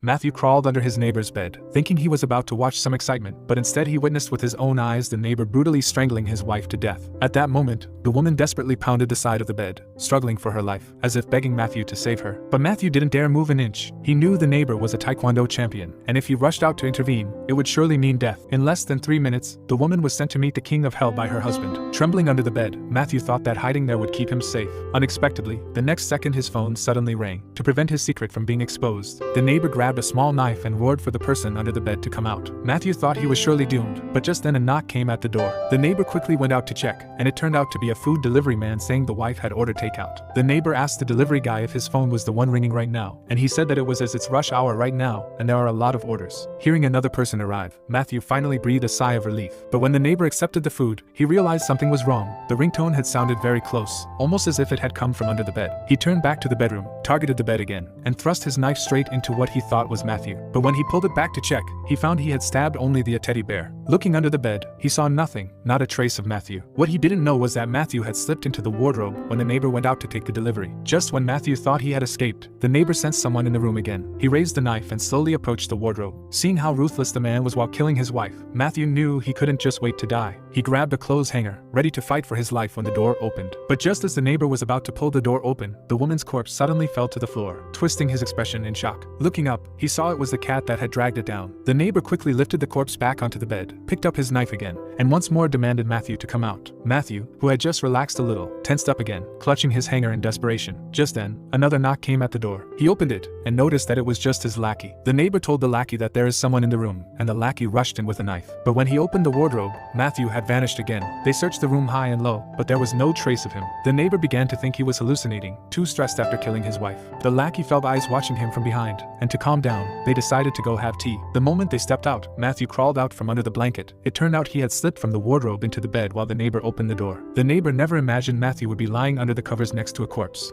Matthew crawled under his neighbor's bed, thinking he was about to watch some excitement, but instead he witnessed with his own eyes the neighbor brutally strangling his wife to death. At that moment, the woman desperately pounded the side of the bed, struggling for her life, as if begging Matthew to save her. But Matthew didn't dare move an inch. He knew the neighbor was a taekwondo champion, and if he rushed out to intervene, it would surely mean death. In less than 3 minutes, the woman was sent to meet the king of hell by her husband. Trembling under the bed, Matthew thought that hiding there would keep him safe. Unexpectedly, the next second his phone suddenly rang. To prevent his secret from being exposed, the neighbor grabbed a small knife and roared for the person under the bed to come out. Matthew thought he was surely doomed, but just then a knock came at the door. The neighbor quickly went out to check, and it turned out to be a food delivery man saying the wife had ordered takeout. The neighbor asked the delivery guy if his phone was the one ringing right now, and he said that it was as it's rush hour right now, and there are a lot of orders. Hearing another person arrive, Matthew finally breathed a sigh of relief. But when the neighbor accepted the food, he realized something was wrong. The ringtone had sounded very close, almost as if it had come from under the bed. He turned back to the bedroom, targeted the bed again, and thrust his knife straight into what he thought was Matthew. But when he pulled it back to check, he found he had stabbed only the teddy bear. Looking under the bed, he saw nothing, not a trace of Matthew. What he didn't know was that Matthew had slipped into the wardrobe when the neighbor went out to take the delivery. Just when Matthew thought he had escaped, the neighbor sensed someone in the room again. He raised the knife and slowly approached the wardrobe. Seeing how ruthless the man was while killing his wife, Matthew knew he couldn't just wait to die. He grabbed a clothes hanger, ready to fight for his life when the door opened. But just as the neighbor was about to pull the door open, the woman's corpse suddenly fell to the floor, twisting his expression in shock. Looking up, he saw it was the cat that had dragged it down. The neighbor quickly lifted the corpse back onto the bed, picked up his knife again, and once more demanded Matthew to come out. Matthew, who had just relaxed a little, tensed up again, clutching his hanger in desperation. Just then, another knock came at the door. He opened it, and noticed that it was just his lackey. The neighbor told the lackey that there is someone in the room, and the lackey rushed in with a knife. But when he opened the wardrobe, Matthew had vanished again. They searched the room high and low, but there was no trace of him. The neighbor began to think he was hallucinating, too stressed after killing his wife. The lackey felt eyes watching him from behind, and to calm down, they decided to go have tea. The moment they stepped out, Matthew crawled out from under the blanket. It turned out he had slipped from the wardrobe into the bed while the neighbor opened the door. The neighbor never imagined Matthew would be lying under the covers next to a corpse.